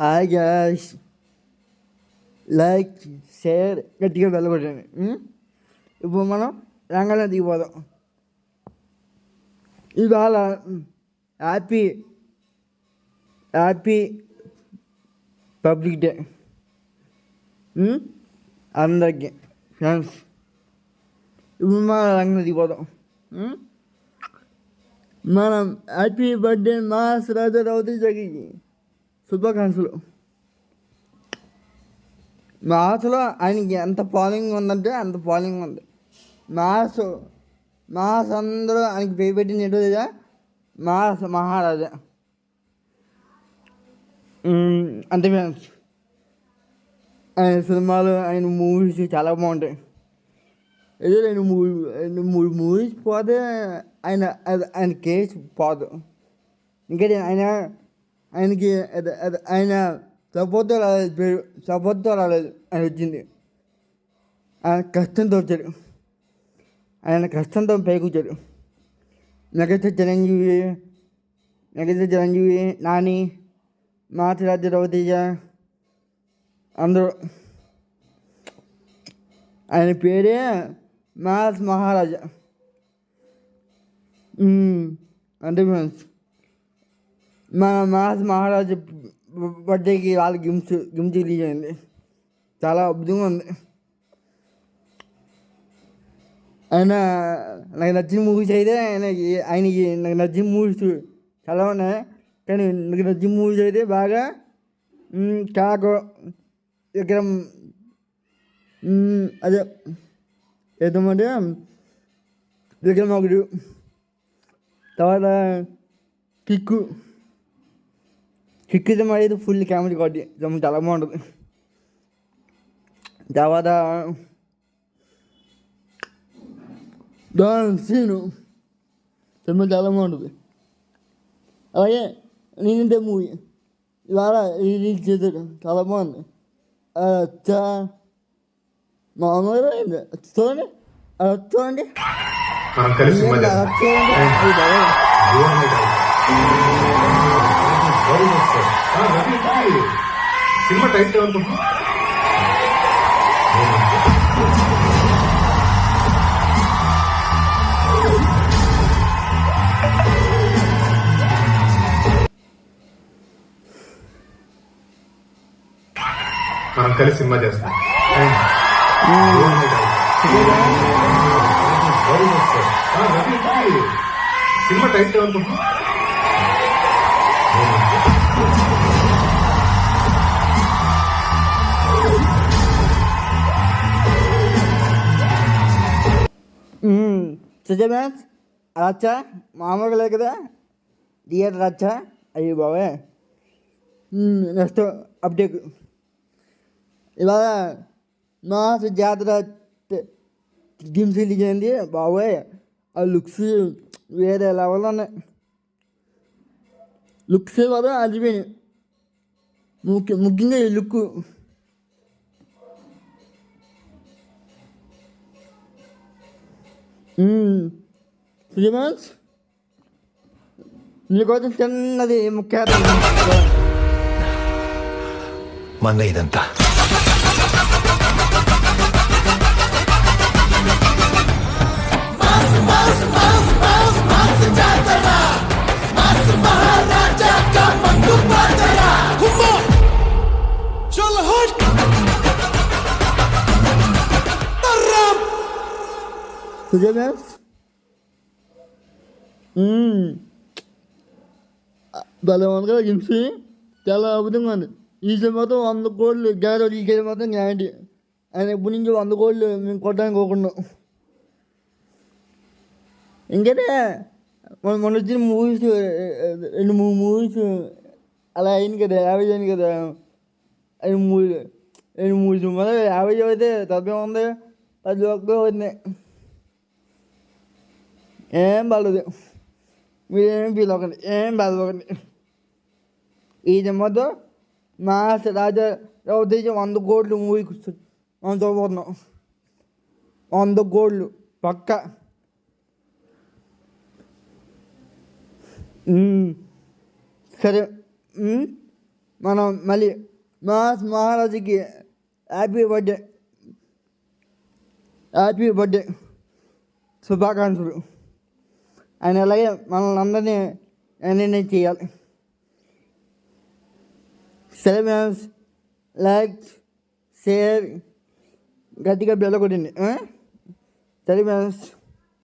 Hi gas, like, share గట్టిగా వెళ్ళగొట్టండి. ఇప్పుడు మనం రంగంలో దిగిపోదాం. ఇవాళ హ్యాపీ హ్యాపీ పబ్లిక్ డే అందరికీ ఫ్రెండ్స్. ఇప్పుడు మనం రంగంలో దిగిపోదాం. మనం హ్యాపీ బర్త్డే మాస్ రాజా రౌతీజకి శుభాకాంక్షలు. మాస్లో ఆయనకి ఎంత ఫాలోయింగ్ ఉందంటే అంత ఫాలోయింగ్ ఉంది. మాస్ అందరూ ఆయనకి పేరు పెట్టిన ఏంటో లేదా, మాస్ మహారాజా. అంతే ఫ్రెండ్స్. ఆయన సినిమాలు, ఆయన మూవీస్ చాలా బాగుంటాయి. ఏదో రెండు మూడు మూవీస్ పోతే ఆయన కేసు పోదు. ఇంకటి ఆయనకి ఆయన సపోర్ట్తో రాలేదు, పేరు సపోర్ట్తో రాలేదు. ఆయన వచ్చింది ఆయన కష్టంతో వచ్చాడు. ఆయన కష్టంతో పైకొచ్చాడు. మెగాస్టార్ చిరంజీవి, నాని, మాసిరాజు రవితేజ అందరూ. ఆయన పేరే మాస్ మహారాజా. అంటే ఫ్రెండ్స్, మన మాస్ మహారాజా బర్త్డేకి వాళ్ళ గిమ్స్ రిలీజ్ అయింది. చాలా అద్భుతంగా ఉంది. నాకు నచ్చిన మూవీస్ అయితే ఆయనకి నాకు నచ్చిన మూవీస్ చాలా ఉన్నాయి. కానీ నాకు నచ్చిన మూవీస్ అయితే బాగా కాకో విక్రమ్, అదే ఏమంటే విక్రమ్ ఒకడు, తర్వాత కిక్కు అయితే ఫుల్ కామెడీ కాబట్టి చాలా బాగుంటుంది. తర్వాత సీను సినిమా చాలా బాగుంటుంది. అలాగే నేనంటే మూవీ ఇవాళ రిలీజ్ చేశాడు, చాలా బాగుంది. మామూలుగా చూడండి, చూడండి సినిమా టైటిల్ మనం కలిసి సినిమా చేస్తాం. సినిమా టైటిల్ అనుకుంటున్నా. సుజాన్స్ రచ్చా మామూలుగా లేదు కదా, థియేటర్ రచ్చా. అయ్యి బాబే. Next update. ఇవాళ మాస్ జాతర గిమ్స్ రిలీజ్ అయింది. బాబోయ్, ఆ లుక్స్ వేరే లెవెల్లో ఉన్నాయి. లుక్స్ కూడా అదిపోయినాయి. ముఖ్యంగా ఈ లుక్. సుజమాన్స్ నీకోసం చిన్నది ముఖ్య మంద ఇదంతా. సుజమాన్స్ భలే ఉంది కదా గిమ్స్. చాలా అద్భుతంగా ఉంది. ఈ మొత్తం 100 కోట్లు గ్యారెంటీ. ఈ మొత్తం గ్యారెంటీ. ఆయన ఇప్పటి నుంచి 100 కోట్లు మేము కొట్టడానికి పోకుండా. ఇంకైతే మొన్న వచ్చిన మూవీస్ 2-3 మూవీస్ అలా అయింది కదా, 50 అయింది కదా. 2 మూవీస్ మొదలు 50 అయితే తప్పే ఉంది. 10 ఒక్క అవుతున్నాయి. ఏం బాగలేదు. మీరేం ఫీల్ అవ్వకండి, ఏం బాధపడకండి. ఇది మొత్తం మాస్ రాజా రవితేజ 100 కోట్లు మూవీకి మనం చూడబోతున్నాం. 100 కోట్లు పక్క. సరే, మనం మళ్ళీ మహారాజుకి హ్యాపీ బర్త్డే శుభాకాంక్షలు. ఆయన అలాగే మనల్ని అందరినీ ఎంటర్టైన్ చేయాలి. సరే ఫ్రెండ్స్, లైక్ షేర్ గట్టిగా బెల్ల కొట్టింది. సరే ఫ్రెండ్స్.